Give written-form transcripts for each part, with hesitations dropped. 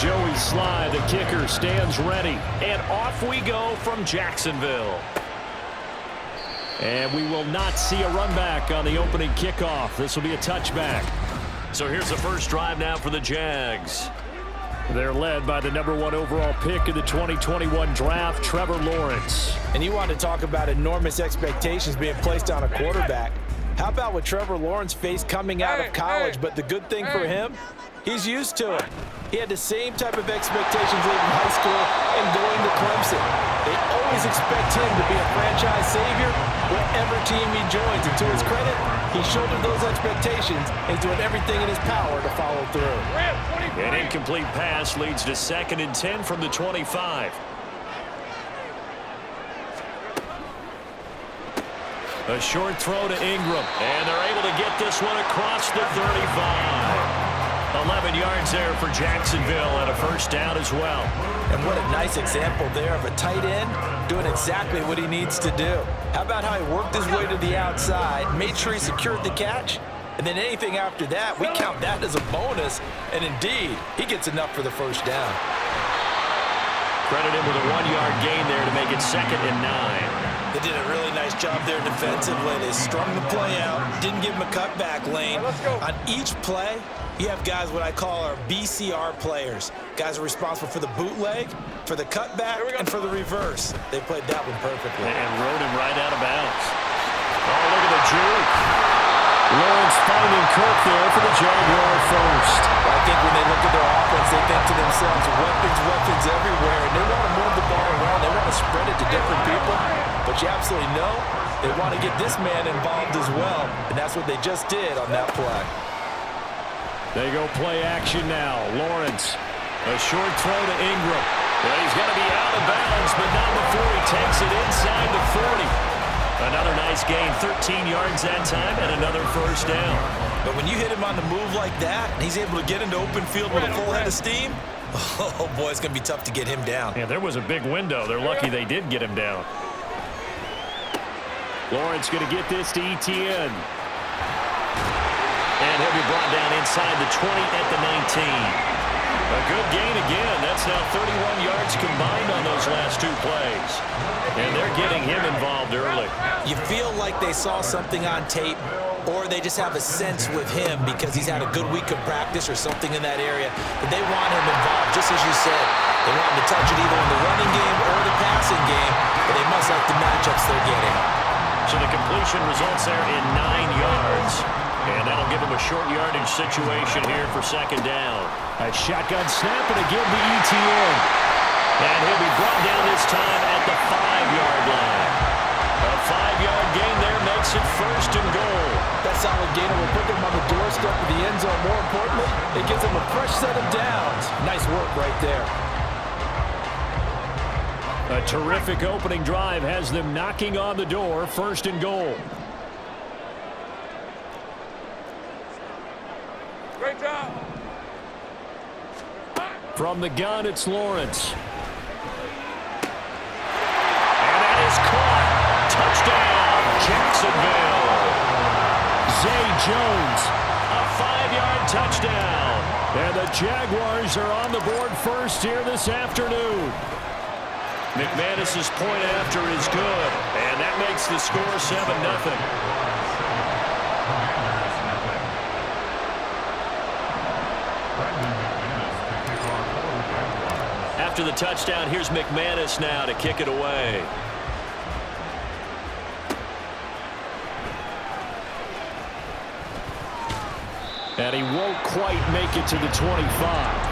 Joey Sly, the kicker, stands ready. And off we go from Jacksonville. And we will not see a run back on the opening kickoff. This will be a touchback. So here's the first drive now for the Jags. They're led by the #1 overall pick in the 2021 draft, Trevor Lawrence. And you want to talk about enormous expectations being placed on a quarterback. How about what Trevor Lawrence faced coming out of college? But the good thing for him, he's used to it. He had the same type of expectations leaving high school and going to Clemson. They always expect him to be a franchise savior whatever team he joins. And to his credit, he shouldered those expectations and is doing everything in his power to follow through. An incomplete pass leads to 2nd and 10 from the 25. A short throw to Ingram, and they're able to get this one across the 35. 11 yards there for Jacksonville and a first down as well. And what a nice example there of a tight end doing exactly what he needs to do. How about how he worked his way to the outside, made sure he secured the catch, and then anything after that, we count that as a bonus. And indeed, he gets enough for the first down. Credit him with a 1-yard gain there to make it 2nd and 9. They did a really nice job there defensively. They strung the play out, didn't give him a cutback lane. On each play, you have guys what I call our BCR players. Guys are responsible for the bootleg, for the cutback, and for the reverse. They played that one perfectly. And rode him right out of bounds. Oh, look at the juke. Lawrence finding Kirk there for the Jaguar first. I think when they look at their offense, they think to themselves, weapons everywhere, and they want to move the ball around. They want to spread it to different people. But you absolutely know they want to get this man involved as well, and that's what they just did on that play. They go play action now. Lawrence, a short throw to Ingram. Well, he's going to be out of bounds, but not before he takes it inside the 40. Another nice gain, 13 yards that time, and another first down. But when you hit him on the move like that, and he's able to get into open field with a full head of steam, oh boy, it's going to be tough to get him down. Yeah, there was a big window. They're lucky they did get him down. Lawrence going to get this to Etienne. And he'll be brought down inside the 20 at the 19. A good gain again. That's now 31 yards combined on those last 2 plays. And they're getting him involved early. You feel like they saw something on tape, or they just have a sense with him because he's had a good week of practice or something in that area. But they want him involved, just as you said. They want him to touch it either in the running game or the passing game, but they must like the matchups they're getting. So the completion results there in 9 yards. And that'll give him a short yardage situation here for 2nd down. A shotgun snap and again to Etienne. And he'll be brought down this time at the 5-yard line. A 5-yard gain there makes it 1st and goal. That solid gainer will put them on the doorstep of the end zone. More importantly, it gives them a fresh set of downs. Nice work right there. A terrific opening drive has them knocking on the door, 1st and goal. Great job. From the gun, it's Lawrence. And that is caught. Touchdown, Jacksonville. Zay Jones, a 5-yard touchdown. And the Jaguars are on the board first here this afternoon. McManus's point after is good, and that makes the score 7-0. After the touchdown, here's McManus now to kick it away. And he won't quite make it to the 25.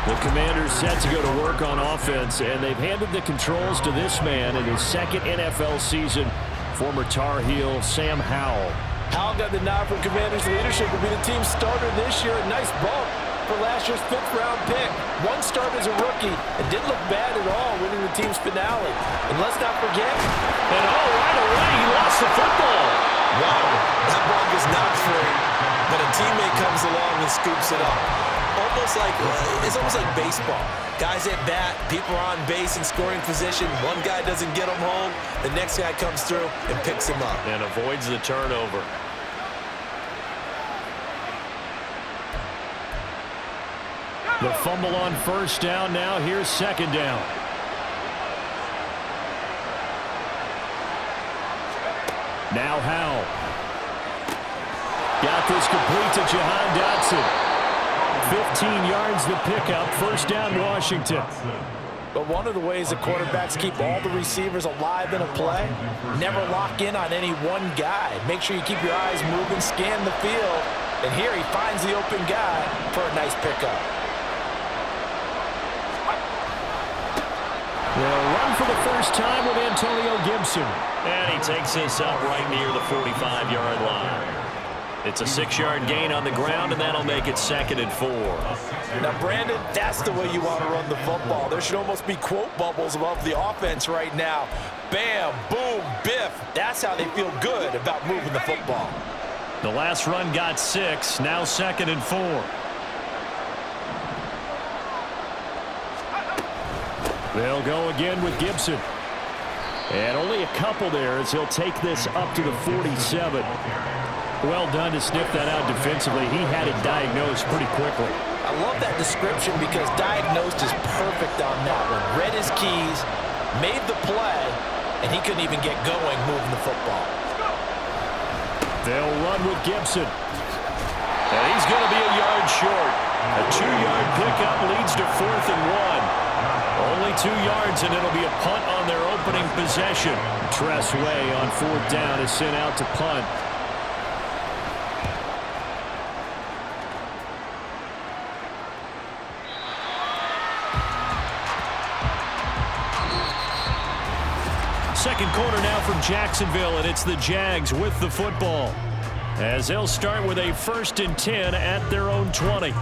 The Commanders set to go to work on offense, and they've handed the controls to this man in his 2nd NFL season, former Tar Heel Sam Howell. Howell got the nod from Commanders leadership to be the team starter this year. A nice bump for last year's 5th-round pick. 1 start as a rookie and didn't look bad at all, winning the team's finale. And let's not forget, and right away, he lost the football. Wow, that ball was not free, but a teammate comes along and scoops it up. It's almost like baseball. Guys at bat, people are on base in scoring position. One guy doesn't get them home. The next guy comes through and picks him up. And avoids the turnover. The fumble on first down. Now here's second down. Now Howell. Got this complete to Jahan Dotson. 15 yards the pickup. First down, Washington. But one of the ways the quarterbacks keep all the receivers alive in a play, never lock in on any one guy. Make sure you keep your eyes moving, scan the field, and here he finds the open guy for a nice pickup. They'll run for the first time with Antonio Gibson. And he takes this up right near the 45-yard line. It's a 6-yard gain on the ground, and that'll make it 2nd and 4. Now, Brandon, that's the way you want to run the football. There should almost be quote bubbles above the offense right now. Bam, boom, biff. That's how they feel good about moving the football. The last run got 6. Now 2nd and 4. They'll go again with Gibson. And only a couple there as he'll take this up to the 47. Well done to sniff that out defensively. He had it diagnosed pretty quickly. I love that description because diagnosed is perfect on that one. Read his keys, made the play, and he couldn't even get going moving the football. They'll run with Gibson. And he's going to be a yard short. A 2-yard pickup leads to 4th and 1. Only 2 yards, and it'll be a punt on their opening possession. Tress Way on 4th down is sent out to punt. Second quarter now from Jacksonville, and it's the Jags with the football, as they'll start with a 1st and 10 at their own 20.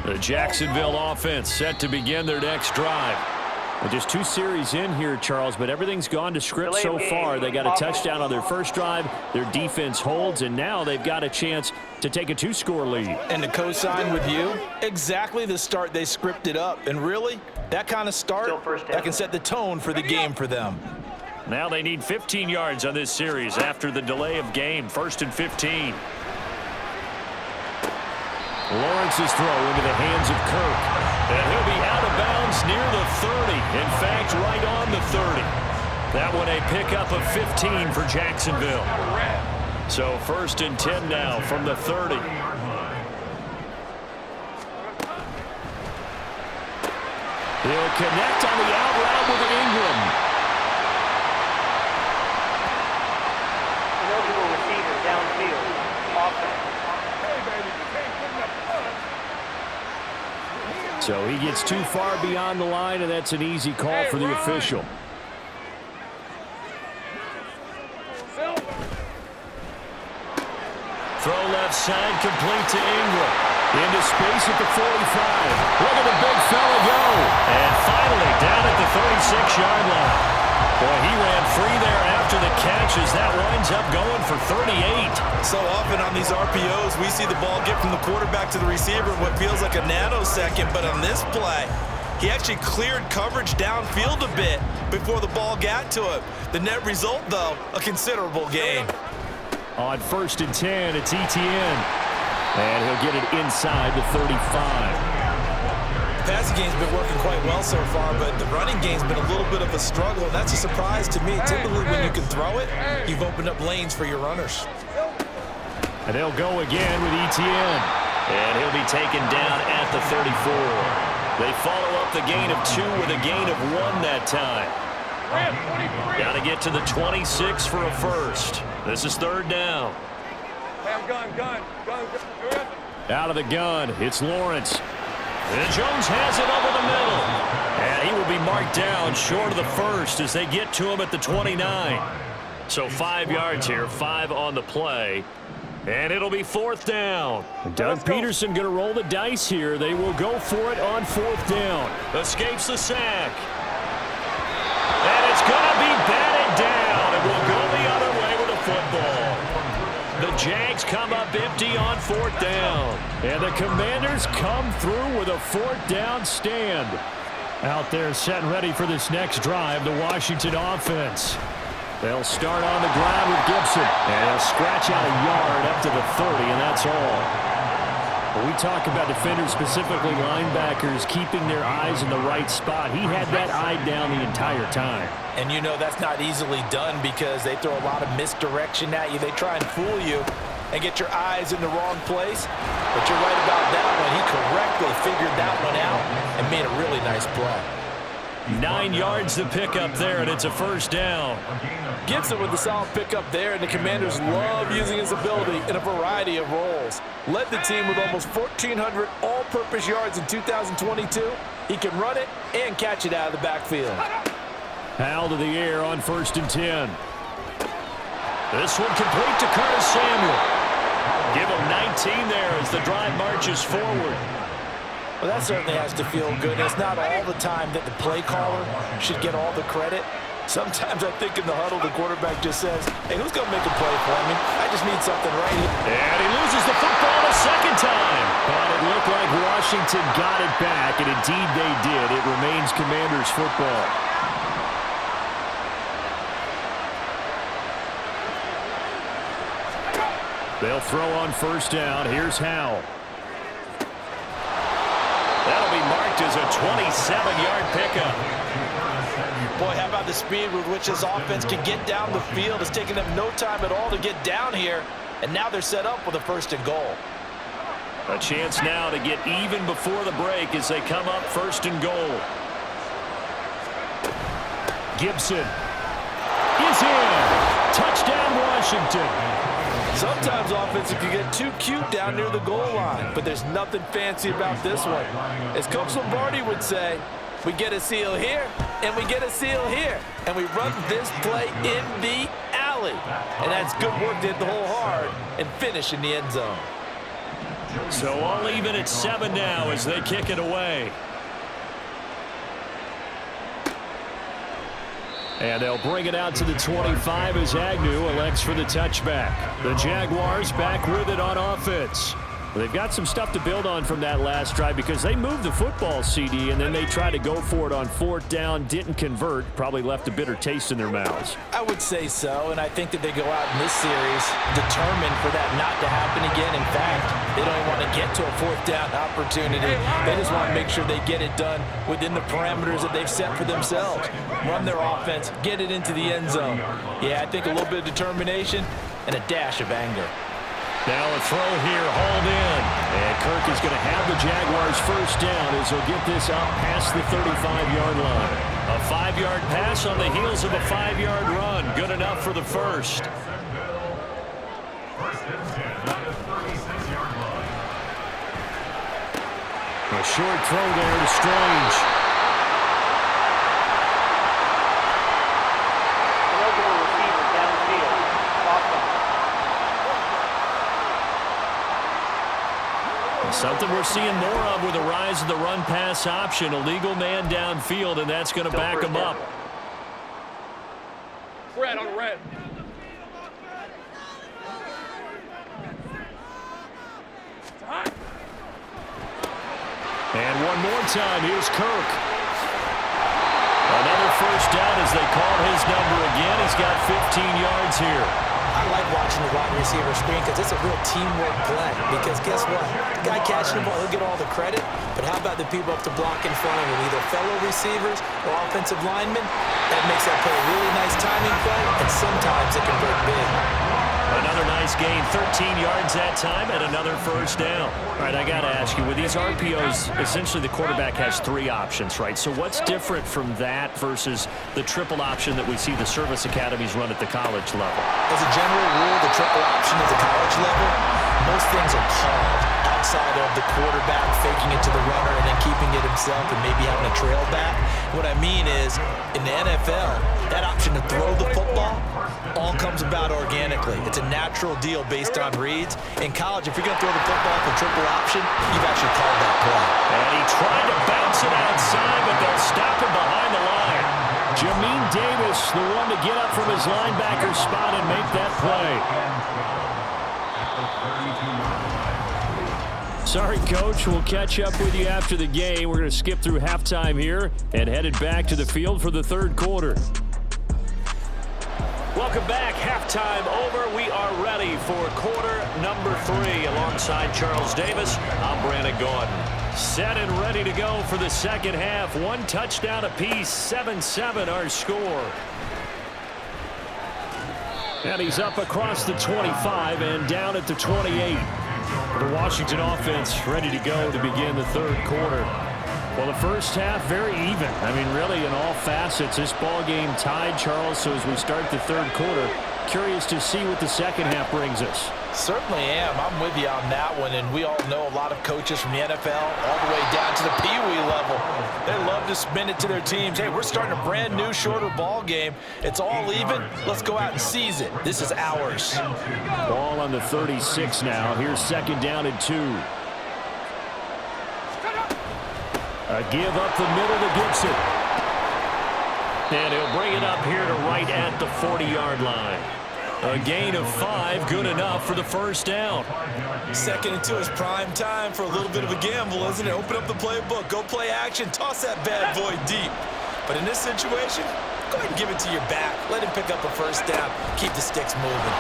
The Jacksonville offense set to begin their next drive. And just 2 series in here, Charles, but everything's gone to script so far. They got a touchdown on their first drive. Their defense holds, and now they've got a chance to take a 2-score lead. And to co-sign with you, exactly the start they scripted up. And really, that kind of start, that can set the tone for the game for them. Now they need 15 yards on this series after the delay of game. 1st and 15. Lawrence's throw into the hands of Kirk. And he'll be out of bounds near the 30. In fact, right on the 30. That one a pickup of 15 for Jacksonville. So 1st and 10 now from the 30. He'll connect on the out route with Ingram. Eligible receiver downfield. Offense. So he gets too far beyond the line, and that's an easy call for the official. Throw left side, complete to Ingram. Into space at the 45. Look at the big fella go. And finally down at the 36-yard line. Boy, he ran free there after the catch as that winds up going for 38. So often on these RPOs, we see the ball get from the quarterback to the receiver in what feels like a nanosecond. But on this play, he actually cleared coverage downfield a bit before the ball got to him. The net result, though, a considerable gain. On 1st and 10, it's Etienne. And he'll get it inside the 35. The passing game's been working quite well so far, but the running game's been a little bit of a struggle, and that's a surprise to me. Typically, when you can throw it, you've opened up lanes for your runners. And they'll go again with Etienne. And he'll be taken down at the 34. They follow up the gain of 2 with a gain of 1 that time. Got to get to the 26 for a first. This is 3rd down. Gun. Out of the gun, it's Lawrence. And Jones has it over the middle. And he will be marked down short of the first as they get to him at the 29. So 5 yards here, 5 on the play. And it'll be 4th down. Doug Peterson going to roll the dice here. They will go for it on 4th down. Escapes the sack. And it's going to be batted down. And we'll go the other way with the football. The Jags come up empty on 4th down. And the Commanders come through with a 4th down stand. Out there set and ready for this next drive, the Washington offense. They'll start on the ground with Gibson. And he'll scratch out a yard up to the 30, and that's all. When we talk about defenders, specifically linebackers, keeping their eyes in the right spot, he had that eye down the entire time. And you know that's not easily done because they throw a lot of misdirection at you. They try and fool you and get your eyes in the wrong place. But you're right about that one. He correctly figured that one out and made a really nice play. 9 yards to pick up there, and it's a 1st down. Gibson with the solid pickup there, and the Commanders love using his ability in a variety of roles. Led the team with almost 1,400 all-purpose yards in 2022. He can run it and catch it out of the backfield. Howell to the air on 1st and 10. This one complete to Curtis Samuel. Give him 19 there as the drive marches forward. Well, that certainly has to feel good. It's not all the time that the play caller should get all the credit. Sometimes I think in the huddle, the quarterback just says, hey, who's going to make a play for me? I just need something right here. And he loses the football a second time. But it looked like Washington got it back, and indeed they did. It remains Commanders football. They'll throw on 1st down. Here's Howell. That'll be marked as a 27-yard pickup. Boy, how about the speed with which this offense can get down the field? It's taken them no time at all to get down here, and now they're set up with a 1st and goal. A chance now to get even before the break as they come up 1st and goal. Gibson is in. Touchdown, Washington. Sometimes offense can get too cute down near the goal line, but there's nothing fancy about this one. As Coach Lombardi would say, we get a seal here, and we get a seal here, and we run this play in the alley. And that's good work to hit the hole hard and finish in the end zone. So all even at 7 now as they kick it away. And they'll bring it out to the 25 as Agnew elects for the touchback. The Jaguars back with it on offense. They've got some stuff to build on from that last drive because they moved the football, CD, and then they tried to go for it on 4th down, didn't convert, probably left a bitter taste in their mouths. I would say so, and I think that they go out in this series determined for that not to happen again. In fact, they don't even want to get to a 4th down opportunity. They just want to make sure they get it done within the parameters that they've set for themselves. Run their offense, get it into the end zone. Yeah, I think a little bit of determination and a dash of anger. Now a throw here, hauled in. And Kirk is going to have the Jaguars 1st down as he'll get this up past the 35-yard line. A 5-yard pass on the heels of a 5-yard run. Good enough for the 1st. A short throw there to Strange. Something we're seeing more of with the rise of the run-pass option. A legal man downfield, and that's going to back him up. Red on red. And one more time, here's Kirk. Another 1st down as they call his number again. He's got 15 yards here. I like watching the wide receiver screen because it's a real teamwork play. Because guess what? The guy catching the ball, he'll get all the credit. But how about the people up to block in front of him, either fellow receivers or offensive linemen? That makes that play a really nice timing play, and sometimes it can break big. Another nice gain, 13 yards that time, and another 1st down. All right, I got to ask you, with these RPOs, essentially the quarterback has 3 options, right? So what's different from that versus the triple option that we see the service academies run at the college level? As a general rule, the triple option at the college level, most things are called outside of the quarterback faking it to the runner and then keeping it himself and maybe having a trail back. What I mean is, in the NFL, that option to throw the football all comes about organically. It's a natural deal based on reads. In college, if you're going to throw the football for triple option, you've actually called that play. And he tried to bounce it outside, but they'll stop him behind the line. Jamin Davis, the one to get up from his linebacker spot and make that play. Sorry, Coach. We'll catch up with you after the game. We're going to skip through halftime here and headed back to the field for the third quarter. Welcome back. Halftime over. We are ready for quarter number 3. Alongside Charles Davis, I'm Brandon Gordon. Set and ready to go for the second half. 1 touchdown apiece. 7-7 our score. And he's up across the 25 and down at the 28. The Washington offense ready to go to begin the third quarter. Well, the first half, very even. I mean, really, in all facets, this ball game tied, Charles. So as we start the third quarter, curious to see what the second half brings us. Certainly am. I'm with you on that one. And we all know a lot of coaches from the NFL all the way down to the Pee-wee level. They love to spin it to their teams. Hey, we're starting a brand new, shorter ball game. It's all even. Let's go out and seize it. This is ours. Ball on the 36 now. Here's second down and 2. A give up the middle to Gibson. And he'll bring it up here to right at the 40-yard line. A gain of 5, good enough for the first down. Second and 2 is prime time for a little bit of a gamble, isn't it? Open up the playbook, go play action, toss that bad boy deep. But in this situation, go ahead and give it to your back. Let him pick up a first down. Keep the sticks moving.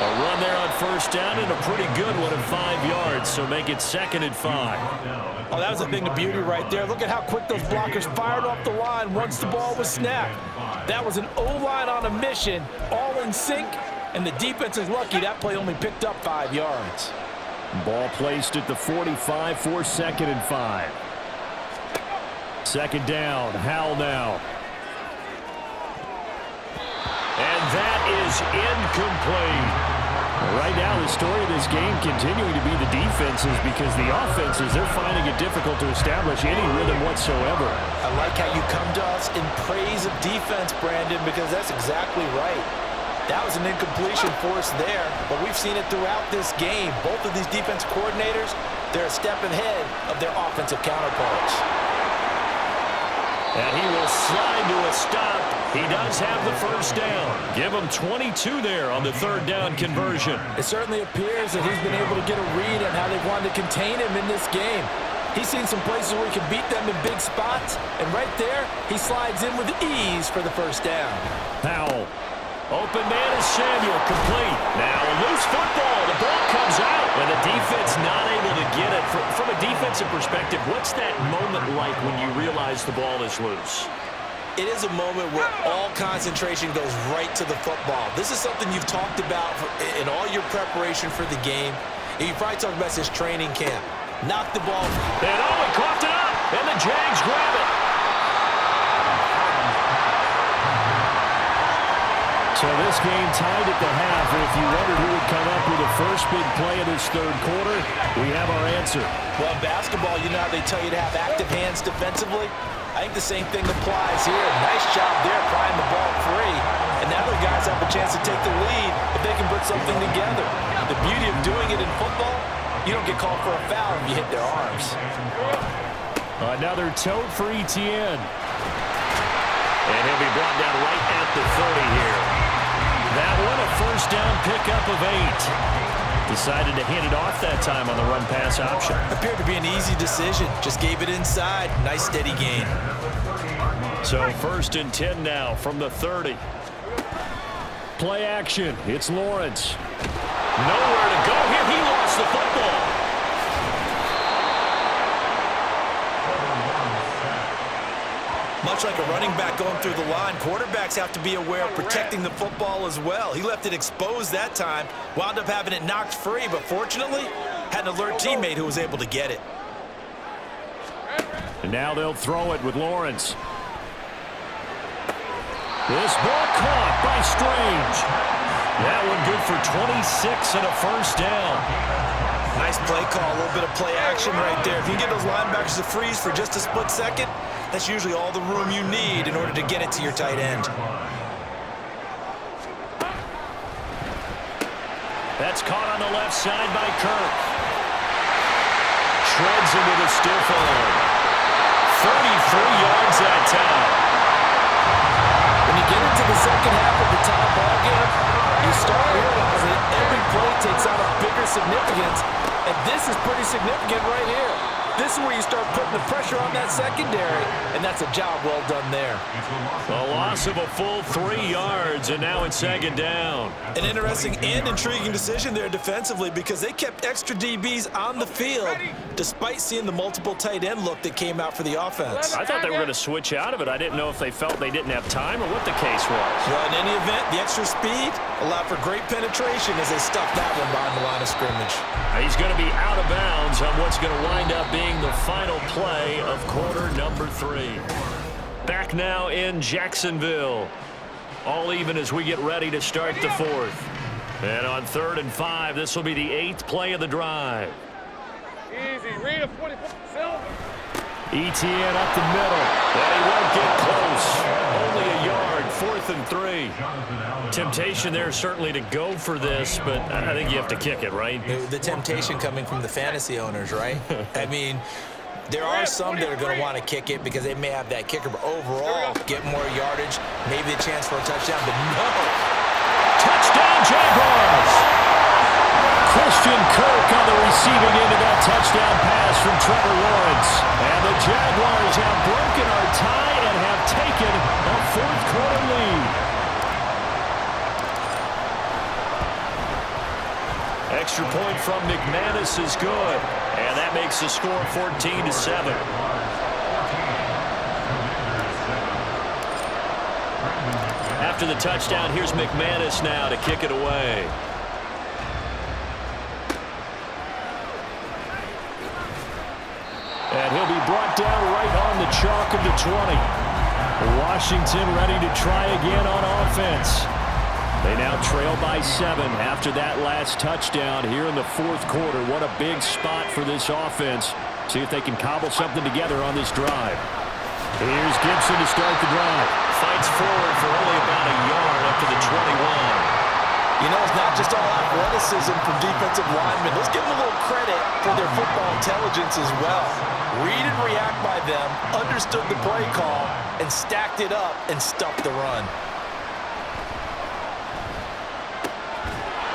A run there on first down and a pretty good one at 5 yards, so make it second and 5. Oh, that was a thing of beauty right there. Look at how quick those blockers fired off the line once the ball was snapped. That was an O-line on a mission, all in sync, and the defense is lucky that play only picked up 5 yards. Ball placed at the 45 for second and 5. Second down, Howell now. And that is incomplete. Right now, the story of this game continuing to be the defenses, because the offenses, they're finding it difficult to establish any rhythm whatsoever. I like how you come to us in praise of defense, Brandon, because that's exactly right. That was an incompletion for us there, but we've seen it throughout this game. Both of these defense coordinators, they're a step ahead of their offensive counterparts. And he will slide to a stop. He does have the first down. Give him 22 there on the third down conversion. It certainly appears that he's been able to get a read on how they've wanted to contain him in this game. He's seen some places where he can beat them in big spots, and right there, he slides in with ease for the first down. Howell. Open man is Samuel, complete. Now a loose football. The ball comes out, and the defense not able to get it. From a defensive perspective, what's that moment like when you realize the ball is loose? It is a moment where all concentration goes right to the football. This is something you've talked about in all your preparation for the game. And you probably talked about this training camp. Knock the ball. And he coughed it up, and the Jags grab it. So this game tied at the half, and if you wondered who would come up with the first big play of this third quarter, we have our answer. Well, basketball, you know how they tell you to have active hands defensively? I think the same thing applies here. Nice job there prying the ball free. And now the guys have a chance to take the lead if they can put something together. The beauty of doing it in football, you don't get called for a foul if you hit their arms. Another tote for Etienne. And he'll be brought down right at the 30 here. That one, a first down pickup of 8. Decided to hand it off that time on the run-pass option. Appeared to be an easy decision. Just gave it inside. Nice steady gain. So first and 10 now from the 30. Play action. It's Lawrence. Nowhere to go here. He lost the football. Much like a running back going through the line, quarterbacks have to be aware of protecting the football as well. He left it exposed that time, wound up having it knocked free, but fortunately, had an alert teammate who was able to get it. And now they'll throw it with Lawrence. This ball caught by Strange. That one good for 26 and a first down. Nice play call, a little bit of play action right there. If you can get those linebackers to freeze for just a split second, that's usually all the room you need in order to get it to your tight end. That's caught on the left side by Kirk. Shreds him with a stiff arm. 33 yards that time. When you get into the second half of the tie ball game, you start realizing every play takes on a bigger significance, and this is pretty significant right here. This is where you start putting the pressure on that secondary, and that's a job well done there. A loss of a full 3 yards, and now it's second down. An interesting and intriguing decision there defensively because they kept extra DBs on the field despite seeing the multiple tight end look that came out for the offense. I thought they were going to switch out of it. I didn't know if they felt they didn't have time or what the case was. Well, in any event, the extra speed allowed for great penetration as they stuffed that one behind the line of scrimmage. He's going to be out of bounds on what's going to wind up being the final play of quarter number 3. Back now in Jacksonville. All even as we get ready to start the 4th. And on 3rd and 5, this will be the 8th play of the drive. Easy. Read a 44. Silver. ETN up the middle. And he won't get close. Only a yard. 4th and 3. Temptation there certainly to go for this, but I think you have to kick it, right? The temptation coming from the fantasy owners, right? I mean, there are some that are going to want to kick it because they may have that kicker, but overall, get more yardage, maybe a chance for a touchdown, but no. Touchdown, Jaguars! Christian Kirk on the receiving end of that touchdown pass from Trevor Lawrence. And the Jaguars have broken our tie and have taken a 4th quarter lead. Extra point from McManus is good. And that makes the score 14-7. After the touchdown, here's McManus now to kick it away. And he'll be brought down right on the chalk of the 20. Washington ready to try again on offense. They now trail by 7 after that last touchdown here in the 4th quarter. What a big spot for this offense. See if they can cobble something together on this drive. Here's Gibson to start the drive. Fights forward for only about a yard up to the 21. You know, it's not just all athleticism from defensive linemen. Let's give them a little credit for their football intelligence as well. Read and react by them, understood the play call, and stacked it up and stuffed the run.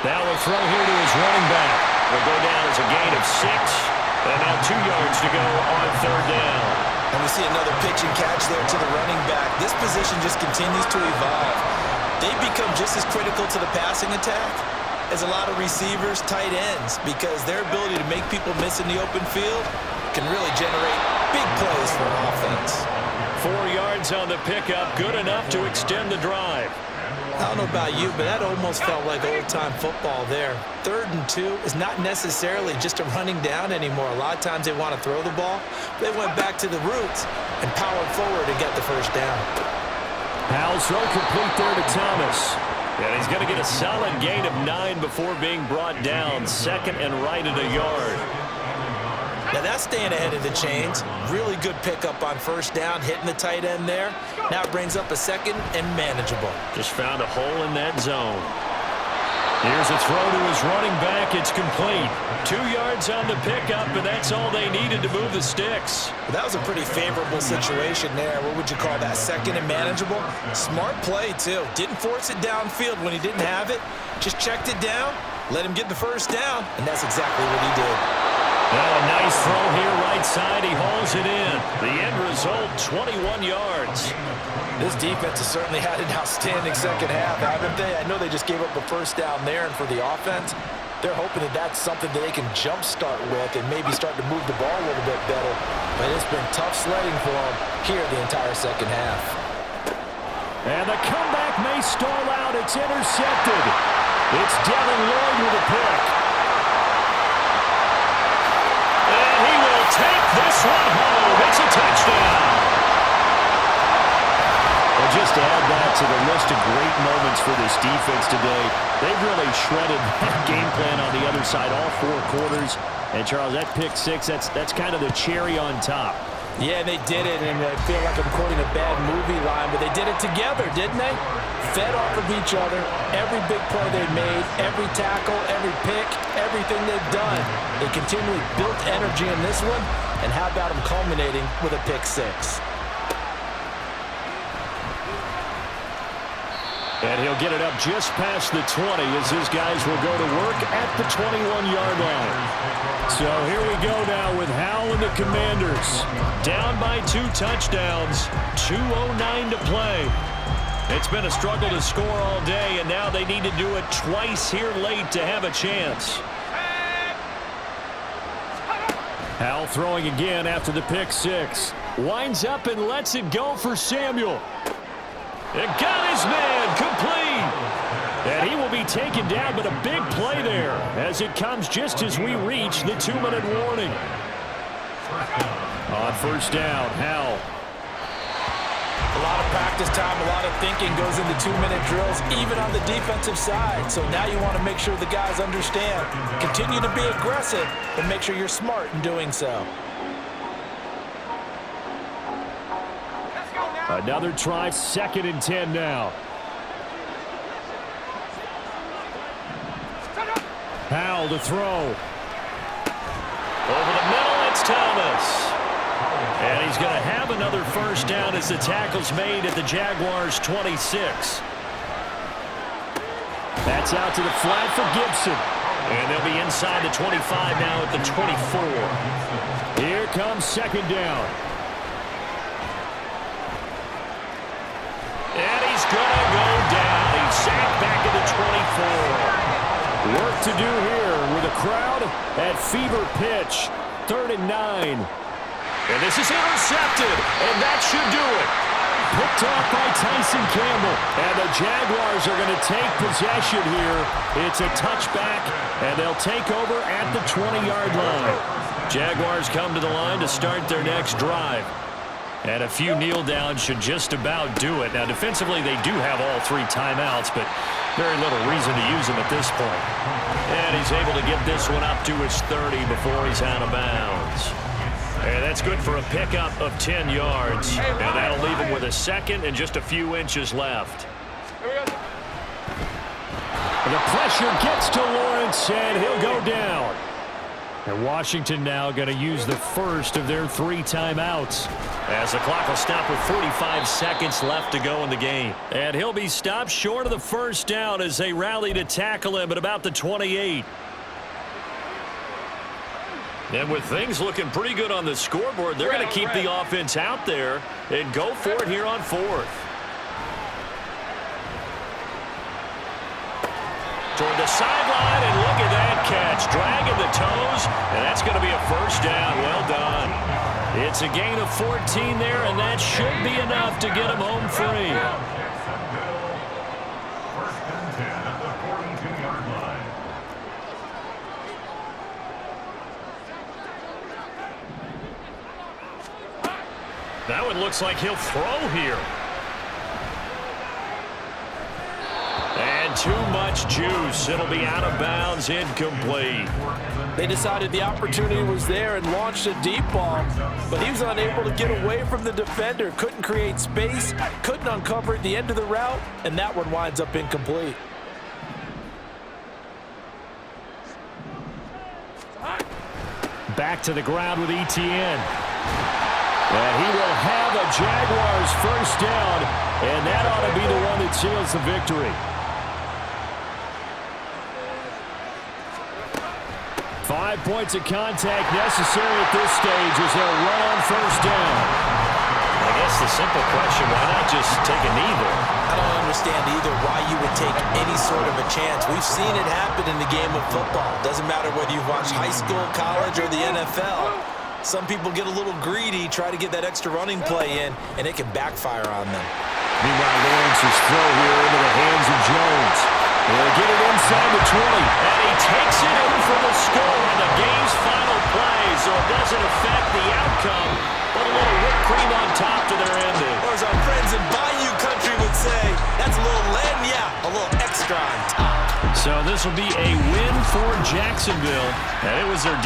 Now a throw here to his running back. Will go down as a gain of 6. And now 2 yards to go on 3rd down. And we see another pitch and catch there to the running back. This position just continues to evolve. They become just as critical to the passing attack as a lot of receivers, tight ends, because their ability to make people miss in the open field can really generate big plays for an offense. 4 yards on the pickup, good enough to extend the drive. I don't know about you, but that almost felt like old-time football there. 3rd and 2 is not necessarily just a running down anymore. A lot of times they want to throw the ball. They went back to the roots and powered forward and got the first down. Powell's throw complete there to Thomas. And he's going to get a solid gain of 9 before being brought down. 2nd and right at a yard. Now that's staying ahead of the chains. Really good pickup on 1st down, hitting the tight end there. Now it brings up a 2nd and manageable. Just found a hole in that zone. Here's a throw to his running back. It's complete. 2 yards on the pickup, and that's all they needed to move the sticks. That was a pretty favorable situation there. What would you call that? 2nd and manageable? Smart play, too. Didn't force it downfield when he didn't have it. Just checked it down, let him get the 1st down, and that's exactly what he did. Well, a nice throw here right side. He hauls it in. The end result, 21 yards. This defense has certainly had an outstanding second half, haven't they? I know they just gave up a 1st down there, and for the offense, they're hoping that that's something that they can jumpstart with and maybe start to move the ball a little bit better. But it's been tough sledding for them here the entire second half. And the comeback may stall out. It's intercepted. It's Devin Lloyd with a pick. And he will take this one home. It's a touchdown. And just to add that to the list of great moments for this defense today, they've really shredded that game plan on the other side all 4 quarters. And, Charles, that pick 6, that's kind of the cherry on top. Yeah, they did it, and I feel like I'm quoting a bad movie line, but they did it together, didn't they? Fed off of each other, every big play they made, every tackle, every pick, everything they've done. They continually built energy in this one, and how about them culminating with a pick 6? And he'll get it up just past the 20 as his guys will go to work at the 21-yard line. So here we go now with Howell and the Commanders. Down by 2 touchdowns, 2:09 to play. It's been a struggle to score all day, and now they need to do it twice here late to have a chance. Howell throwing again after the pick 6. Winds up and lets it go for Samuel. It got his man complete. And he will be taken down, but a big play there as it comes just as we reach the 2-minute warning. On first down, Howell. A lot of practice time, a lot of thinking goes into 2-minute drills, even on the defensive side. So now you want to make sure the guys understand. Continue to be aggressive, but make sure you're smart in doing so. Another try, 2nd and 10 now. Howell to throw. Over the middle, it's Thomas. And he's going to have another first down as the tackle's made at the Jaguars' 26. That's out to the flat for Gibson. And they'll be inside the 25 now at the 24. Here comes 2nd down. And he's going to go down. He's sacked back at the 24. Work to do here with a crowd at fever pitch. 3rd and 9. And this is intercepted, and that should do it. Picked off by Tyson Campbell. And the Jaguars are going to take possession here. It's a touchback, and they'll take over at the 20-yard line. Jaguars come to the line to start their next drive. And a few kneel downs should just about do it. Now, defensively, they do have all 3 timeouts, but very little reason to use them at this point. And he's able to get this one up to his 30 before he's out of bounds. And that's good for a pickup of 10 yards. And that'll leave him with a 2nd and just a few inches left. The pressure gets to Lawrence, and he'll go down. And Washington now going to use the first of their 3 timeouts, as the clock will stop with 45 seconds left to go in the game. And he'll be stopped short of the first down as they rally to tackle him at about the 28. And with things looking pretty good on the scoreboard, they're going to keep the offense out there and go for it here on 4th. Toward the sideline, and look at that catch. Dragging the toes, and that's going to be a first down. Well done. It's a gain of 14 there, and that should be enough to get him home free. That one looks like he'll throw here. And too much juice. It'll be out of bounds, incomplete. They decided the opportunity was there and launched a deep ball, but he was unable to get away from the defender. Couldn't create space, couldn't uncover at the end of the route, and that one winds up incomplete. Back to the ground with Etienne. And he will have a Jaguars first down, and that ought to be the one that seals the victory. 5 points of contact necessary at this stage as they'll run on first down. I guess the simple question, why not just take a knee there? I don't understand either why you would take any sort of a chance. We've seen it happen in the game of football. Doesn't matter whether you've watched high school, college, or the NFL. Some people get a little greedy, try to get that extra running play in, and it can backfire on them. Meanwhile, Lawrence's throw here into the hands of Jones. He'll get it inside the 20. And he takes it in for the score on the game's final play, so it doesn't affect the outcome, but a little whipped cream on top to their ending. Or as our friends in Bayou Country would say, that's a little lagniappe, a little extra on top. So this will be a win for Jacksonville, and it was their